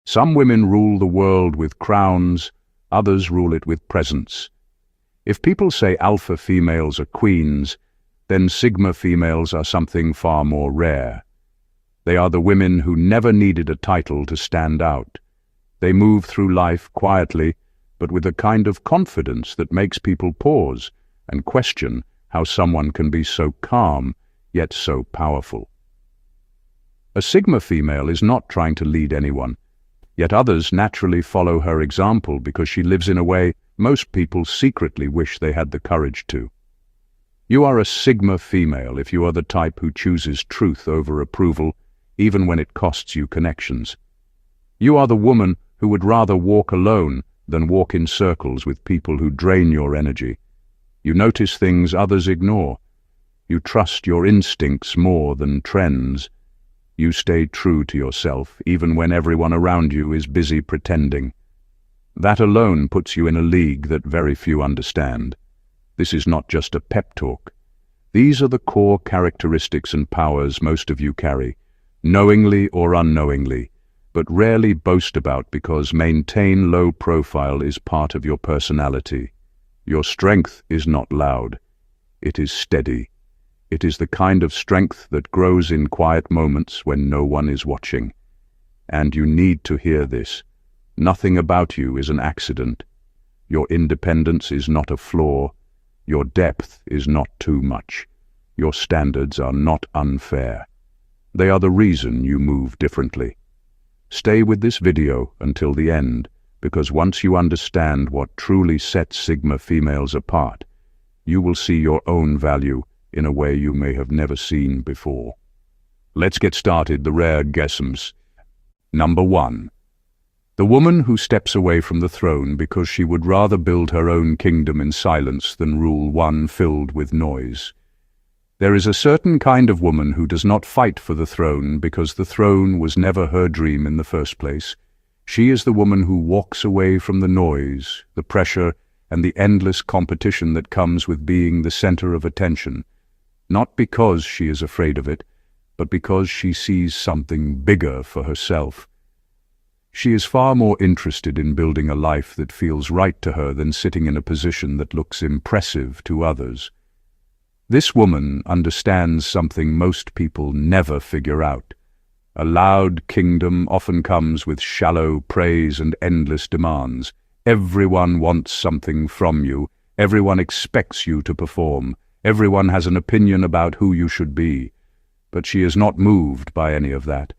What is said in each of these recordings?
Some women rule the world with crowns, others rule it with presence. If people say alpha females are queens, then sigma females are something far more rare. They are the women who never needed a title to stand out. They move through life quietly, but with a kind of confidence that makes people pause and question how someone can be so calm, yet so powerful. A sigma female is not trying to lead anyone, yet others naturally follow her example because she lives in a way most people secretly wish they had the courage to. You are a sigma female if you are the type who chooses truth over approval, even when it costs you connections. You are the woman who would rather walk alone than walk in circles with people who drain your energy. You notice things others ignore. You trust your instincts more than trends. You stay true to yourself, even when everyone around you is busy pretending. That alone puts you in a league that very few understand. This is not just a pep talk. These are the core characteristics and powers most of you carry, knowingly or unknowingly, but rarely boast about because maintain low profile is part of your personality. Your strength is not loud. It is steady. It is the kind of strength that grows in quiet moments when no one is watching. And you need to hear this. Nothing about you is an accident. Your independence is not a flaw. Your depth is not too much. Your standards are not unfair. They are the reason you move differently. Stay with this video until the end, because once you understand what truly sets Sigma females apart, you will see your own value in a way you may have never seen before. Let's get started, the rare guesums. Number 1. The woman who steps away from the throne because she would rather build her own kingdom in silence than rule one filled with noise. There is a certain kind of woman who does not fight for the throne because the throne was never her dream in the first place. She is the woman who walks away from the noise, the pressure, and the endless competition that comes with being the center of attention. Not because she is afraid of it, but because she sees something bigger for herself. She is far more interested in building a life that feels right to her than sitting in a position that looks impressive to others. This woman understands something most people never figure out. A loud kingdom often comes with shallow praise and endless demands. Everyone wants something from you. Everyone expects you to perform. Everyone has an opinion about who you should be. But she is not moved by any of that.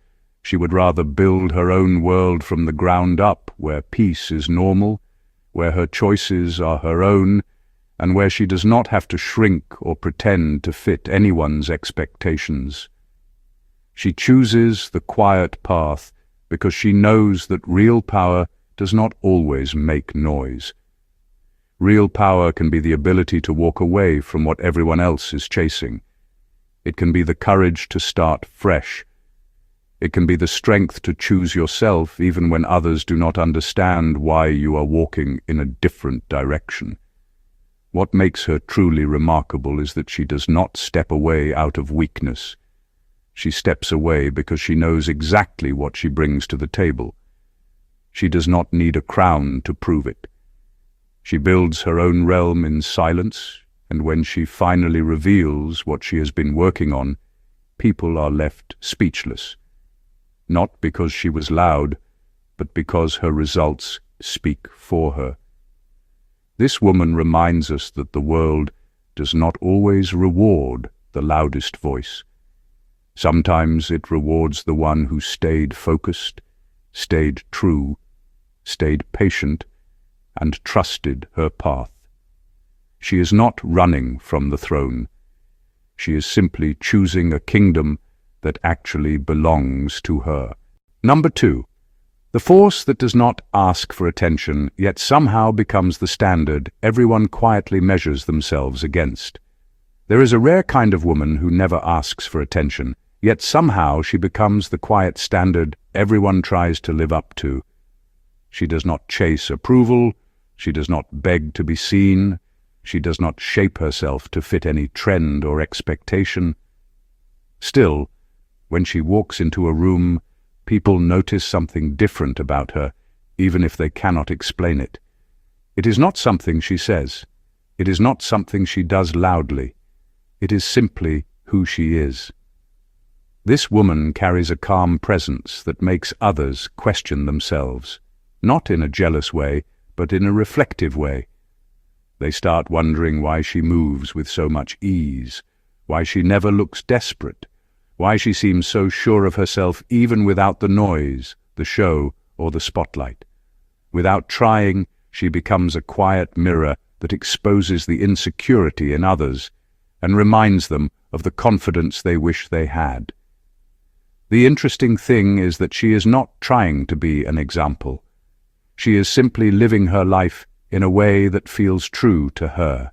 She would rather build her own world from the ground up, where peace is normal, where her choices are her own, and where she does not have to shrink or pretend to fit anyone's expectations. She chooses the quiet path because she knows that real power does not always make noise. Real power can be the ability to walk away from what everyone else is chasing. It can be the courage to start fresh. It can be the strength to choose yourself even when others do not understand why you are walking in a different direction. What makes her truly remarkable is that she does not step away out of weakness. She steps away because she knows exactly what she brings to the table. She does not need a crown to prove it. She builds her own realm in silence, and when she finally reveals what she has been working on, people are left speechless. Not because she was loud, but because her results speak for her. This woman reminds us that the world does not always reward the loudest voice. Sometimes it rewards the one who stayed focused, stayed true, stayed patient, and trusted her path. She is not running from the throne. She is simply choosing a kingdom that actually belongs to her. Number 2. The force that does not ask for attention, yet somehow becomes the standard everyone quietly measures themselves against. There is a rare kind of woman who never asks for attention, yet somehow she becomes the quiet standard everyone tries to live up to. She does not chase approval. She does not beg to be seen. She does not shape herself to fit any trend or expectation. Still, when she walks into a room, People notice something different about her, even if they cannot explain it. It is not something she says. It is not something she does loudly. It is simply who she is. This woman carries a calm presence that makes others question themselves, not in a jealous way, but in a reflective way. They start wondering why she moves with so much ease, why she never looks desperate, why she seems so sure of herself even without the noise, the show, or the spotlight. Without trying, she becomes a quiet mirror that exposes the insecurity in others and reminds them of the confidence they wish they had. The interesting thing is that she is not trying to be an example. She is simply living her life in a way that feels true to her.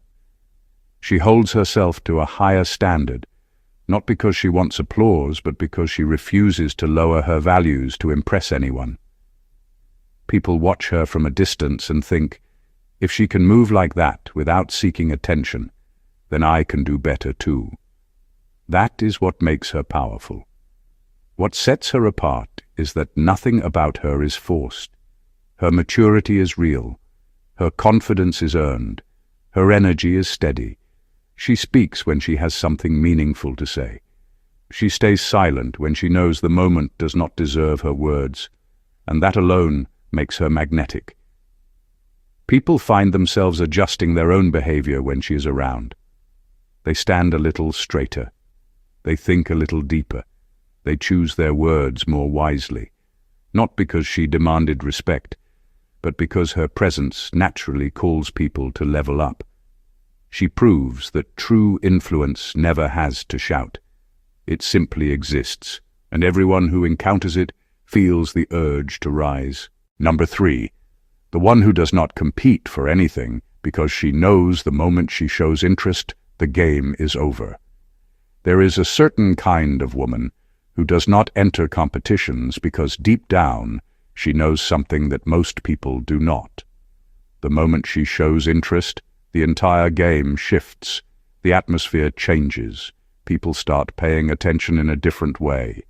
She holds herself to a higher standard, not because she wants applause, but because she refuses to lower her values to impress anyone. People watch her from a distance and think, if she can move like that without seeking attention, then I can do better too. That is what makes her powerful. What sets her apart is that nothing about her is forced. Her maturity is real. Her confidence is earned. Her energy is steady. She speaks when she has something meaningful to say. She stays silent when she knows the moment does not deserve her words, and that alone makes her magnetic. People find themselves adjusting their own behavior when she is around. They stand a little straighter. They think a little deeper. They choose their words more wisely, not because she demanded respect, but because her presence naturally calls people to level up. She proves that true influence never has to shout. It simply exists, and everyone who encounters it feels the urge to rise. Number 3, the one who does not compete for anything because she knows the moment she shows interest, the game is over. There is a certain kind of woman who does not enter competitions because deep down she knows something that most people do not. The moment she shows interest, the entire game shifts, the atmosphere changes, people start paying attention in a different way.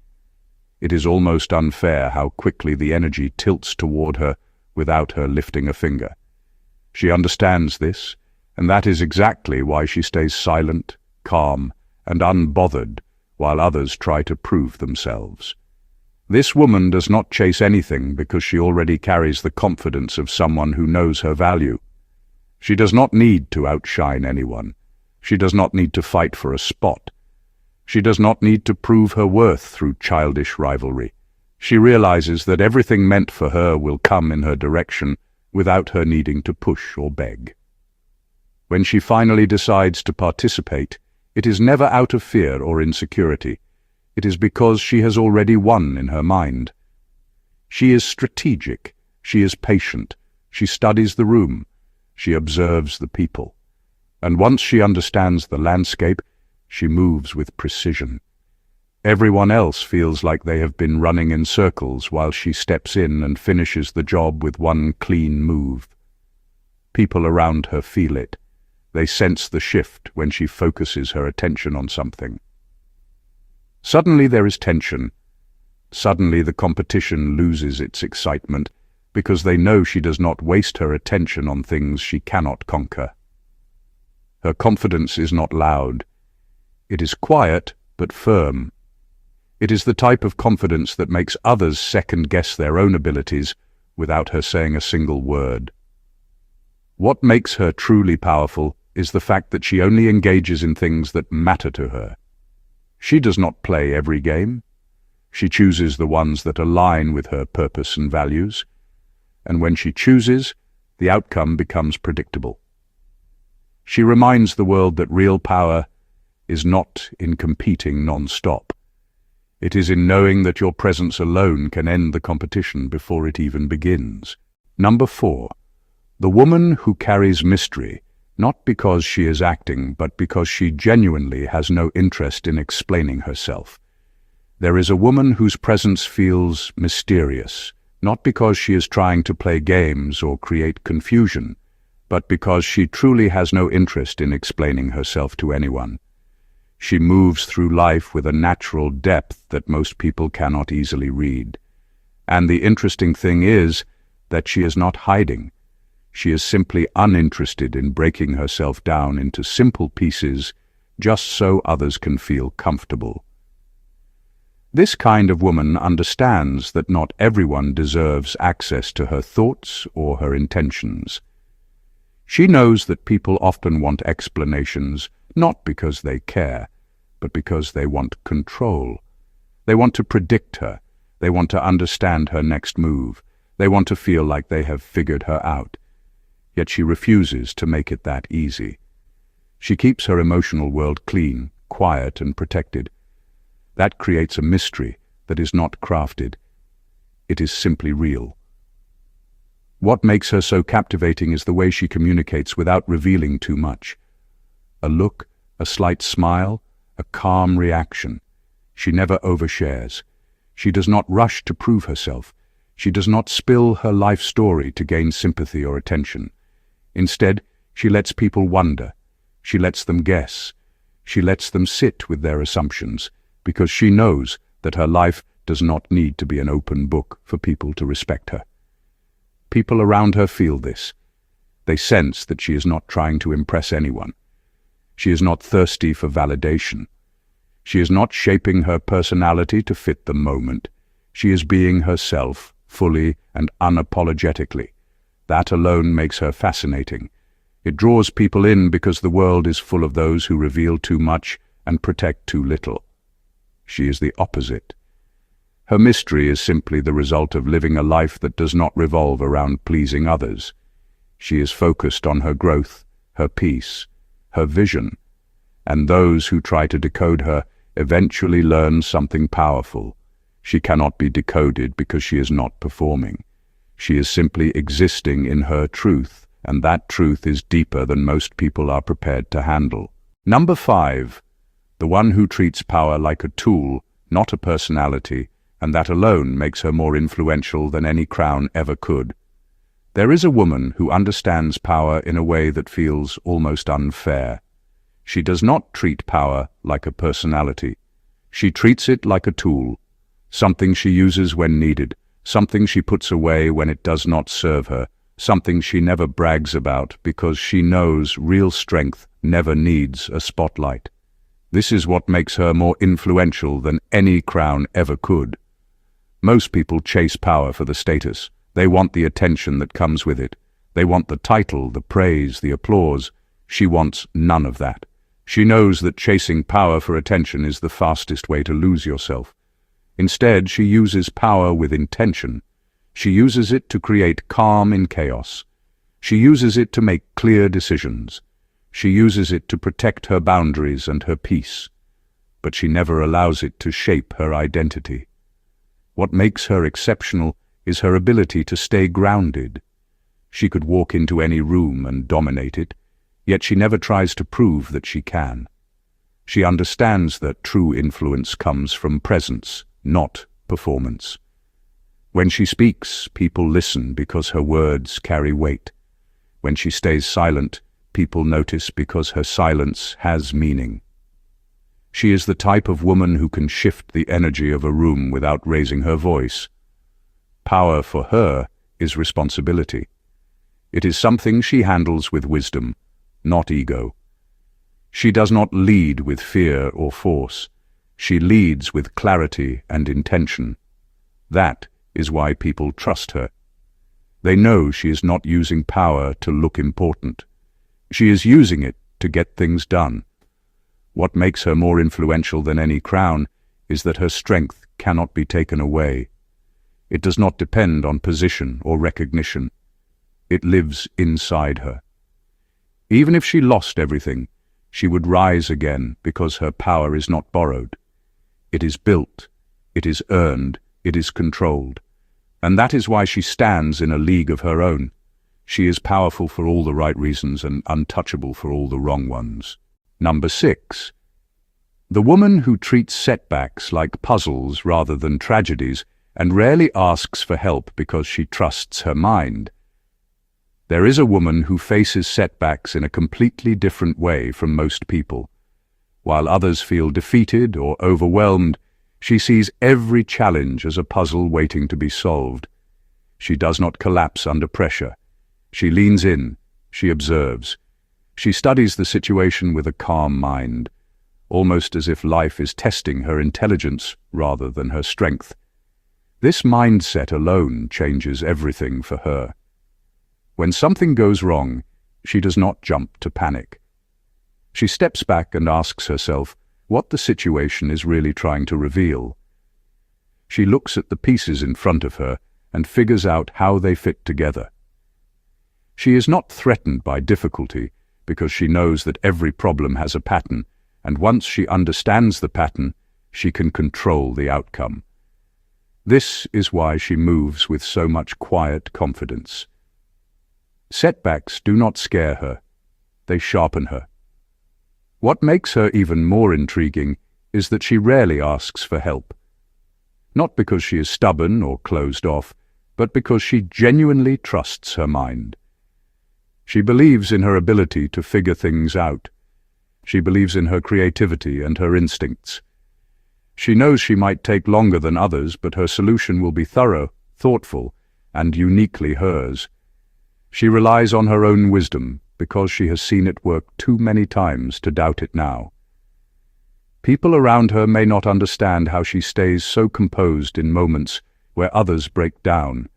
It is almost unfair how quickly the energy tilts toward her without her lifting a finger. She understands this, and that is exactly why she stays silent, calm, and unbothered while others try to prove themselves. This woman does not chase anything because she already carries the confidence of someone who knows her value. She does not need to outshine anyone. She does not need to fight for a spot. She does not need to prove her worth through childish rivalry. She realizes that everything meant for her will come in her direction without her needing to push or beg. When she finally decides to participate, it is never out of fear or insecurity. It is because she has already won in her mind. She is strategic. She is patient. She studies the room. She observes the people. And once she understands the landscape, she moves with precision. Everyone else feels like they have been running in circles while she steps in and finishes the job with one clean move. People around her feel it. They sense the shift when she focuses her attention on something. Suddenly there is tension. Suddenly the competition loses its excitement because they know she does not waste her attention on things she cannot conquer. Her confidence is not loud. It is quiet but firm. It is the type of confidence that makes others second-guess their own abilities without her saying a single word. What makes her truly powerful is the fact that she only engages in things that matter to her. She does not play every game. She chooses the ones that align with her purpose and values. And when she chooses, the outcome becomes predictable. She reminds the world that real power is not in competing non-stop. It is in knowing that your presence alone can end the competition before it even begins. Number 4, the woman who carries mystery, not because she is acting, but because she genuinely has no interest in explaining herself. There is a woman whose presence feels mysterious, not because she is trying to play games or create confusion, but because she truly has no interest in explaining herself to anyone. She moves through life with a natural depth that most people cannot easily read. And the interesting thing is that she is not hiding. She is simply uninterested in breaking herself down into simple pieces just so others can feel comfortable. This kind of woman understands that not everyone deserves access to her thoughts or her intentions. She knows that people often want explanations, not because they care, but because they want control. They want to predict her. They want to understand her next move. They want to feel like they have figured her out. Yet she refuses to make it that easy. She keeps her emotional world clean, quiet, and protected. That creates a mystery that is not crafted. It is simply real. What makes her so captivating is the way she communicates without revealing too much. A look, a slight smile, a calm reaction. She never overshares. She does not rush to prove herself. She does not spill her life story to gain sympathy or attention. Instead, she lets people wonder. She lets them guess. She lets them sit with their assumptions, because she knows that her life does not need to be an open book for people to respect her. People around her feel this. They sense that she is not trying to impress anyone. She is not thirsty for validation. She is not shaping her personality to fit the moment. She is being herself, fully and unapologetically. That alone makes her fascinating. It draws people in because the world is full of those who reveal too much and protect too little. She is the opposite. Her mystery is simply the result of living a life that does not revolve around pleasing others. She is focused on her growth, her peace, her vision, and those who try to decode her eventually learn something powerful. She cannot be decoded because she is not performing. She is simply existing in her truth, and that truth is deeper than most people are prepared to handle. Number 5. The one who treats power like a tool, not a personality, and that alone makes her more influential than any crown ever could. There is a woman who understands power in a way that feels almost unfair. She does not treat power like a personality. She treats it like a tool, something she uses when needed, something she puts away when it does not serve her, something she never brags about because she knows real strength never needs a spotlight. This is what makes her more influential than any crown ever could. Most people chase power for the status. They want the attention that comes with it. They want the title, the praise, the applause. She wants none of that. She knows that chasing power for attention is the fastest way to lose yourself. Instead, she uses power with intention. She uses it to create calm in chaos. She uses it to make clear decisions. She uses it to protect her boundaries and her peace. But she never allows it to shape her identity. What makes her exceptional is her ability to stay grounded. She could walk into any room and dominate it, yet she never tries to prove that she can. She understands that true influence comes from presence, not performance. When she speaks, people listen because her words carry weight. When she stays silent, people notice because her silence has meaning. She is the type of woman who can shift the energy of a room without raising her voice. Power for her is responsibility. It is something she handles with wisdom, not ego. She does not lead with fear or force. She leads with clarity and intention. That is why people trust her. They know she is not using power to look important. She is using it to get things done. What makes her more influential than any crown is that her strength cannot be taken away. It does not depend on position or recognition. It lives inside her. Even if she lost everything, she would rise again because her power is not borrowed. It is built, it is earned, it is controlled. And that is why she stands in a league of her own. She is powerful for all the right reasons and untouchable for all the wrong ones. Number 6. The woman who treats setbacks like puzzles rather than tragedies and rarely asks for help because she trusts her mind. There is a woman who faces setbacks in a completely different way from most people. While others feel defeated or overwhelmed, She sees every challenge as a puzzle waiting to be solved. She does not collapse under pressure. She leans in. She observes. She studies the situation with a calm mind, almost as if life is testing her intelligence rather than her strength. This mindset alone changes everything for her. When something goes wrong, she does not jump to panic. She steps back and asks herself what the situation is really trying to reveal. She looks at the pieces in front of her and figures out how they fit together. She is not threatened by difficulty because she knows that every problem has a pattern, and once she understands the pattern, she can control the outcome. This is why she moves with so much quiet confidence. Setbacks do not scare her. They sharpen her. What makes her even more intriguing is that she rarely asks for help. Not because she is stubborn or closed off, but because she genuinely trusts her mind. She believes in her ability to figure things out. She believes in her creativity and her instincts. She knows she might take longer than others, but her solution will be thorough, thoughtful, and uniquely hers. She relies on her own wisdom because she has seen it work too many times to doubt it now. People around her may not understand how she stays so composed in moments where others break down.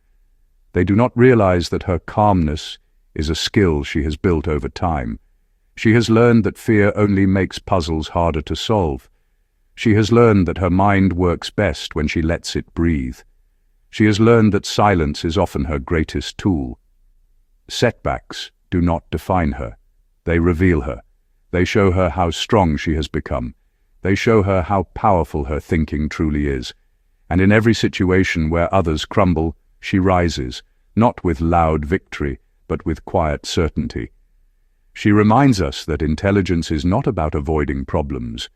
They do not realize that her calmness is a skill she has built over time. She has learned that fear only makes puzzles harder to solve. She has learned that her mind works best when she lets it breathe. She has learned that silence is often her greatest tool. Setbacks do not define her. They reveal her. They show her how strong she has become. They show her how powerful her thinking truly is. And in every situation where others crumble, she rises, not with loud victory, but with quiet certainty. She reminds us that intelligence is not about avoiding problems.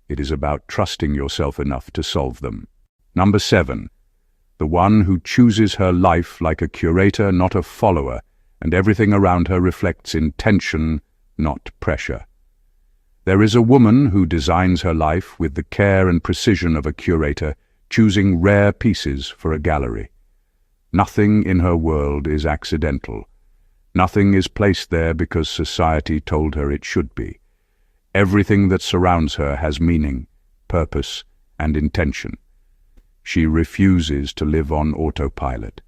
It is about trusting yourself enough to solve them. Number 7. The one who chooses her life like a curator, not a follower, and everything around her reflects intention, not pressure. There is a woman who designs her life with the care and precision of a curator, choosing rare pieces for a gallery. Nothing in her world is accidental. Nothing is placed there because society told her it should be. Everything that surrounds her has meaning, purpose, and intention. She refuses to live on autopilot.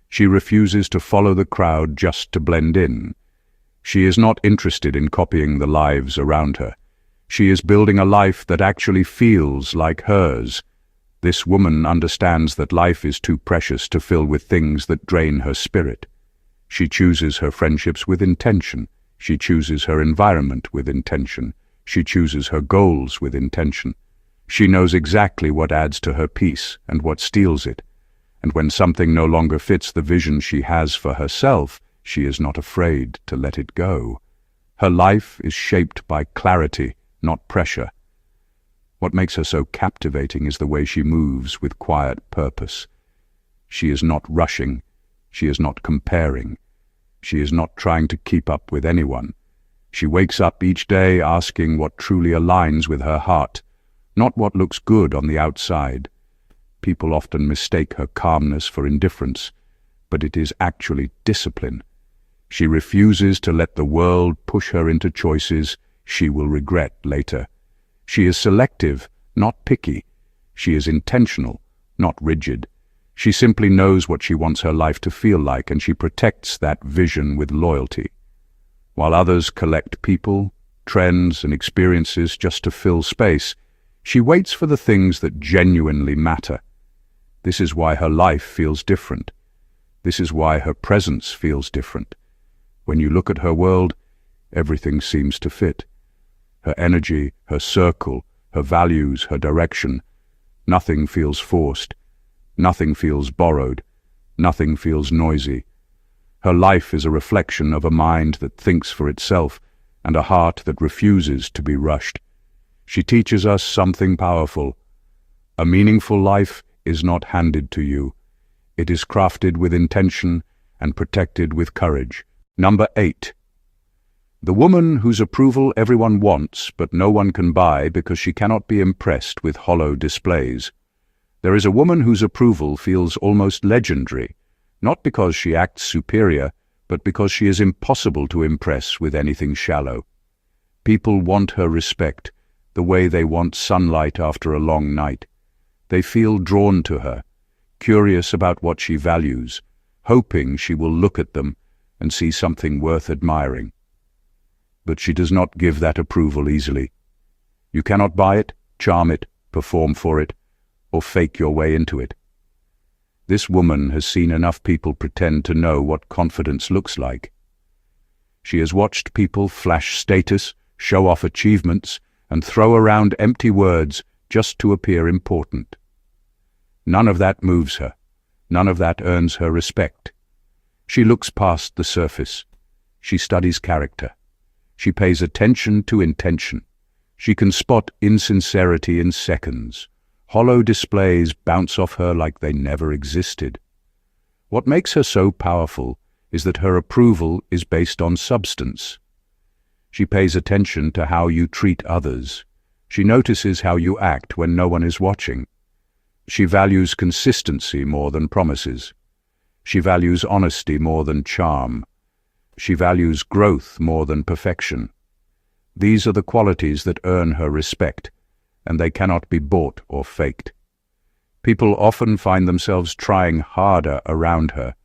She refuses to follow the crowd just to blend in. She is not interested in copying the lives around her. She is building a life that actually feels like hers. This woman understands that life is too precious to fill with things that drain her spirit. She chooses her friendships with intention. She chooses her environment with intention. She chooses her goals with intention. She knows exactly what adds to her peace and what steals it. And when something no longer fits the vision she has for herself, she is not afraid to let it go. Her life is shaped by clarity, not pressure. What makes her so captivating is the way she moves with quiet purpose. She is not rushing. She is not comparing. She is not trying to keep up with anyone. She wakes up each day asking what truly aligns with her heart, not what looks good on the outside. People often mistake her calmness for indifference, but it is actually discipline. She refuses to let the world push her into choices she will regret later. She is selective, not picky. She is intentional, not rigid. She simply knows what she wants her life to feel like, and she protects that vision with loyalty. While others collect people, trends, and experiences just to fill space, she waits for the things that genuinely matter. This is why her life feels different. This is why her presence feels different. When you look at her world, everything seems to fit. Her energy, her circle, her values, her direction. Nothing feels forced. Nothing feels borrowed. Nothing feels noisy. Her life is a reflection of a mind that thinks for itself and a heart that refuses to be rushed. She teaches us something powerful. A meaningful life is not handed to you. It is crafted with intention and protected with courage. Number 8. The woman whose approval everyone wants but no one can buy because she cannot be impressed with hollow displays. There is a woman whose approval feels almost legendary, not because she acts superior, but because she is impossible to impress with anything shallow. People want her respect, the way they want sunlight after a long night. They feel drawn to her, curious about what she values, hoping she will look at them and see something worth admiring. But she does not give that approval easily. You cannot buy it, charm it, perform for it, or fake your way into it. This woman has seen enough people pretend to know what confidence looks like. She has watched people flash status, show off achievements, and throw around empty words just to appear important. None of that moves her. None of that earns her respect. She looks past the surface. She studies character. She pays attention to intention. She can spot insincerity in seconds. Hollow displays bounce off her like they never existed. What makes her so powerful is that her approval is based on substance. She pays attention to how you treat others. She notices how you act when no one is watching. She values consistency more than promises. She values honesty more than charm. She values growth more than perfection. These are the qualities that earn her respect, and they cannot be bought or faked. People often find themselves trying harder around her,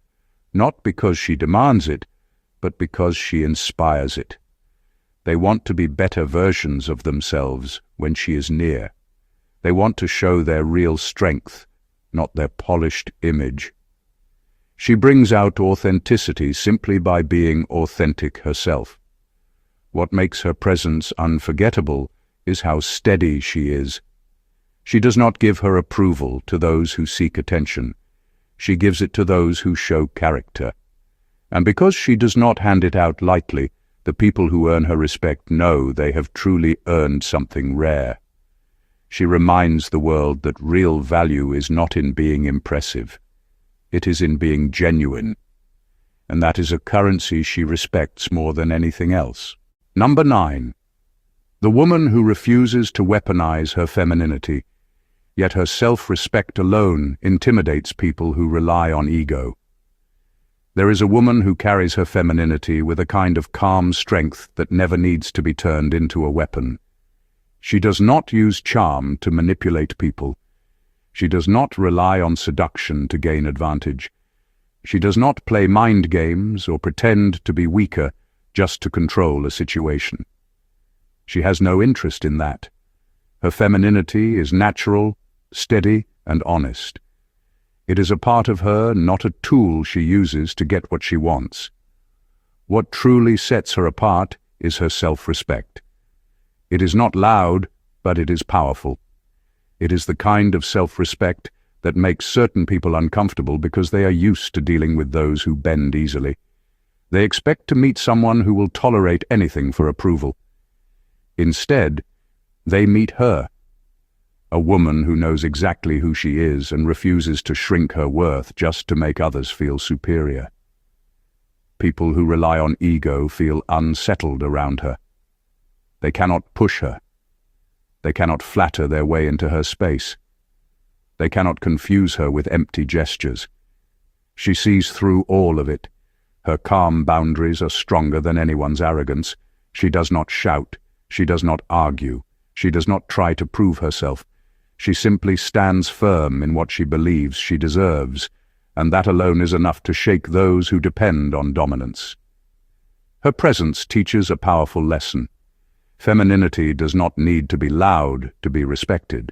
not because she demands it, but because she inspires it. They want to be better versions of themselves when she is near. They want to show their real strength, not their polished image. She brings out authenticity simply by being authentic herself. What makes her presence unforgettable is how steady she is. She does not give her approval to those who seek attention. She gives it to those who show character. And because she does not hand it out lightly, the people who earn her respect know they have truly earned something rare. She reminds the world that real value is not in being impressive. It is in being genuine. And that is a currency she respects more than anything else. Number 9. The woman who refuses to weaponize her femininity, yet her self-respect alone intimidates people who rely on ego. There is a woman who carries her femininity with a kind of calm strength that never needs to be turned into a weapon. She does not use charm to manipulate people. She does not rely on seduction to gain advantage. She does not play mind games or pretend to be weaker just to control a situation. She has no interest in that. Her femininity is natural, steady, and honest. It is a part of her, not a tool she uses to get what she wants. What truly sets her apart is her self-respect. It is not loud, but it is powerful. It is the kind of self-respect that makes certain people uncomfortable because they are used to dealing with those who bend easily. They expect to meet someone who will tolerate anything for approval. Instead, they meet her, a woman who knows exactly who she is and refuses to shrink her worth just to make others feel superior. People who rely on ego feel unsettled around her. They cannot push her. They cannot flatter their way into her space. They cannot confuse her with empty gestures. She sees through all of it. Her calm boundaries are stronger than anyone's arrogance. She does not shout. She does not argue. She does not try to prove herself. She simply stands firm in what she believes she deserves, and that alone is enough to shake those who depend on dominance. Her presence teaches a powerful lesson. Femininity does not need to be loud to be respected.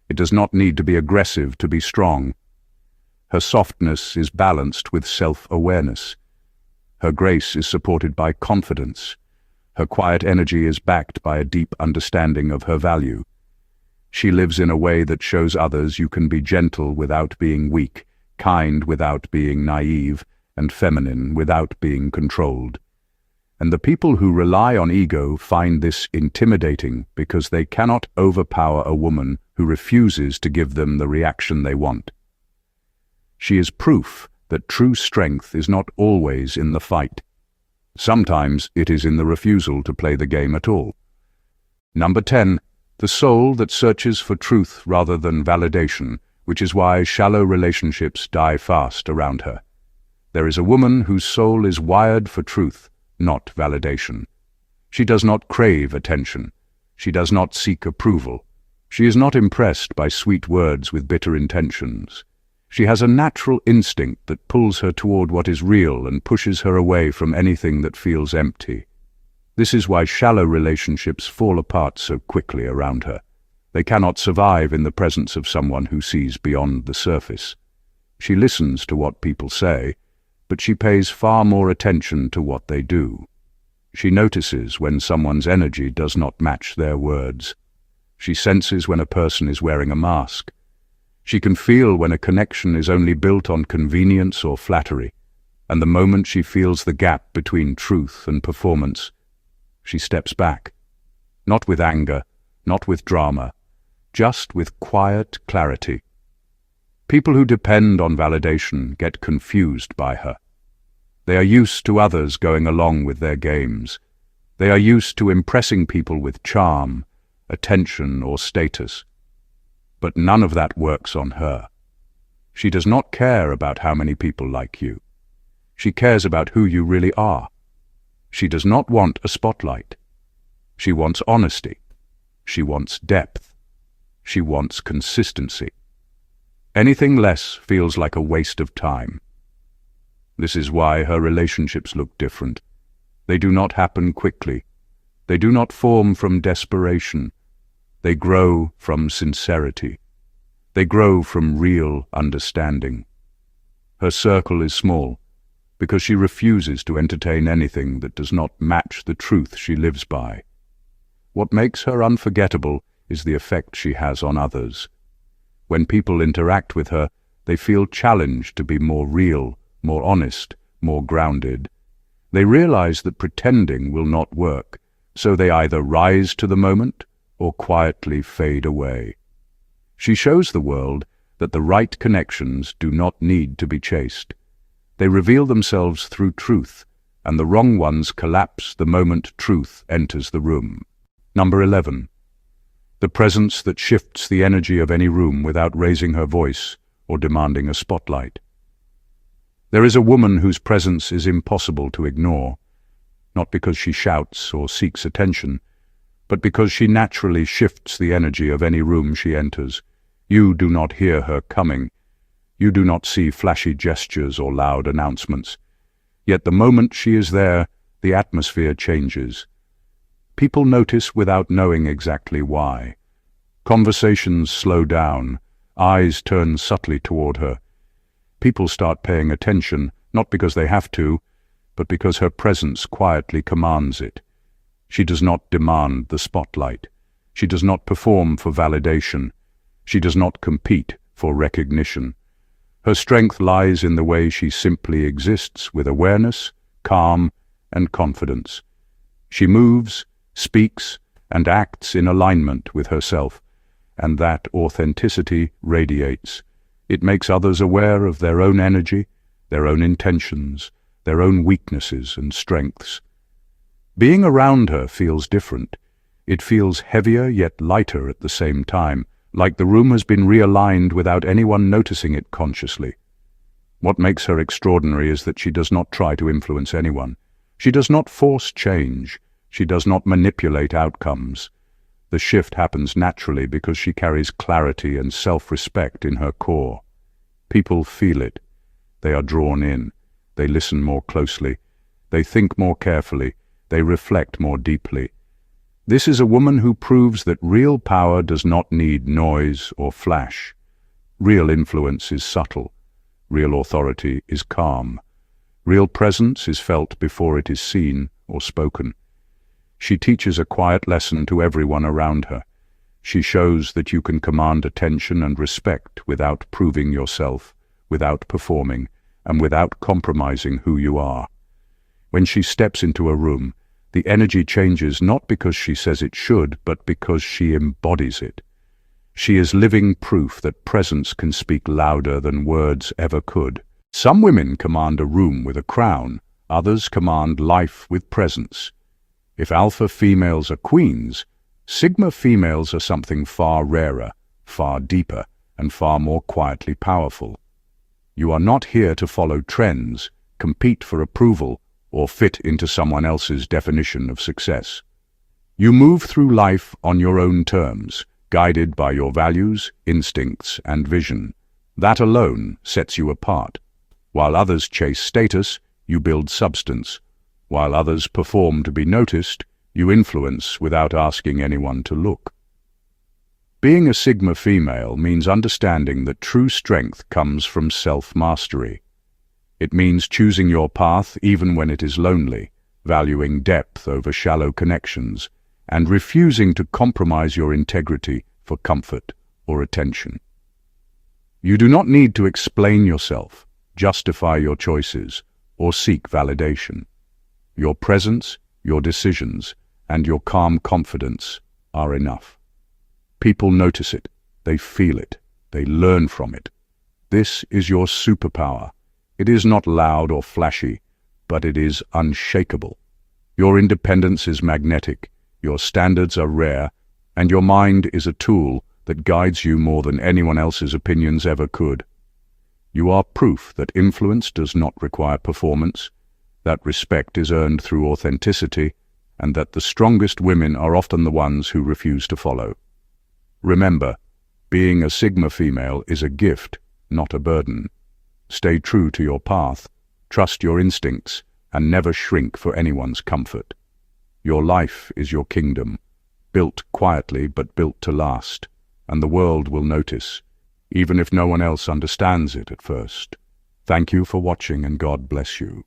It does not need to be aggressive to be strong. Her softness is balanced with self-awareness. Her grace is supported by confidence. Her quiet energy is backed by a deep understanding of her value. She lives in a way that shows others you can be gentle without being weak, kind without being naive, and feminine without being controlled. And the people who rely on ego find this intimidating because they cannot overpower a woman who refuses to give them the reaction they want. She is proof that true strength is not always in the fight. Sometimes it is in the refusal to play the game at all. Number 10. The soul that searches for truth rather than validation, which is why shallow relationships die fast around her. There is a woman whose soul is wired for truth, not validation. She does not crave attention. She does not seek approval. She is not impressed by sweet words with bitter intentions. She has a natural instinct that pulls her toward what is real and pushes her away from anything that feels empty. This is why shallow relationships fall apart so quickly around her. They cannot survive in the presence of someone who sees beyond the surface. She listens to what people say, but she pays far more attention to what they do. She notices when someone's energy does not match their words. She senses when a person is wearing a mask. She can feel when a connection is only built on convenience or flattery, and the moment she feels the gap between truth and performance, she steps back. Not with anger, not with drama, just with quiet clarity. People who depend on validation get confused by her. They are used to others going along with their games. They are used to impressing people with charm, attention, or status. But none of that works on her. She does not care about how many people like you. She cares about who you really are. She does not want a spotlight. She wants honesty. She wants depth. She wants consistency. Anything less feels like a waste of time. This is why her relationships look different. They do not happen quickly. They do not form from desperation. They grow from sincerity. They grow from real understanding. Her circle is small because she refuses to entertain anything that does not match the truth she lives by. What makes her unforgettable is the effect she has on others. When people interact with her, they feel challenged to be more real, more honest, more grounded. They realize that pretending will not work, so they either rise to the moment or quietly fade away. She shows the world that the right connections do not need to be chased. They reveal themselves through truth, and the wrong ones collapse the moment truth enters the room. Number 11. The presence that shifts the energy of any room without raising her voice or demanding a spotlight. There is a woman whose presence is impossible to ignore, not because she shouts or seeks attention, but because she naturally shifts the energy of any room she enters. You do not hear her coming. You do not see flashy gestures or loud announcements. Yet the moment she is there, the atmosphere changes. People notice without knowing exactly why. Conversations slow down. Eyes turn subtly toward her. People start paying attention, not because they have to, but because her presence quietly commands it. She does not demand the spotlight. She does not perform for validation. She does not compete for recognition. Her strength lies in the way she simply exists with awareness, calm, and confidence. She moves, speaks, and acts in alignment with herself, and that authenticity radiates. It makes others aware of their own energy, their own intentions, their own weaknesses and strengths. Being around her feels different. It feels heavier yet lighter at the same time, like the room has been realigned without anyone noticing it consciously. What makes her extraordinary is that she does not try to influence anyone. She does not force change. She does not manipulate outcomes. The shift happens naturally because she carries clarity and self-respect in her core. People feel it. They are drawn in. They listen more closely. They think more carefully. They reflect more deeply. This is a woman who proves that real power does not need noise or flash. Real influence is subtle. Real authority is calm. Real presence is felt before it is seen or spoken. She teaches a quiet lesson to everyone around her. She shows that you can command attention and respect without proving yourself, without performing, and without compromising who you are. When she steps into a room, the energy changes not because she says it should, but because she embodies it. She is living proof that presence can speak louder than words ever could. Some women command a room with a crown. Others command life with presence. If alpha females are queens, sigma females are something far rarer, far deeper, and far more quietly powerful. You are not here to follow trends, compete for approval, or fit into someone else's definition of success. You move through life on your own terms, guided by your values, instincts, and vision. That alone sets you apart. While others chase status, you build substance. While others perform to be noticed, you influence without asking anyone to look. Being a Sigma female means understanding that true strength comes from self-mastery. It means choosing your path even when it is lonely, valuing depth over shallow connections, and refusing to compromise your integrity for comfort or attention. You do not need to explain yourself, justify your choices, or seek validation. Your presence, your decisions, and your calm confidence are enough. People notice it, they feel it, they learn from it. This is your superpower. It is not loud or flashy, but it is unshakable. Your independence is magnetic, your standards are rare, and your mind is a tool that guides you more than anyone else's opinions ever could. You are proof that influence does not require performance, that respect is earned through authenticity, and that the strongest women are often the ones who refuse to follow. Remember, being a Sigma female is a gift, not a burden. Stay true to your path, trust your instincts, and never shrink for anyone's comfort. Your life is your kingdom, built quietly but built to last, and the world will notice, even if no one else understands it at first. Thank you for watching, and God bless you.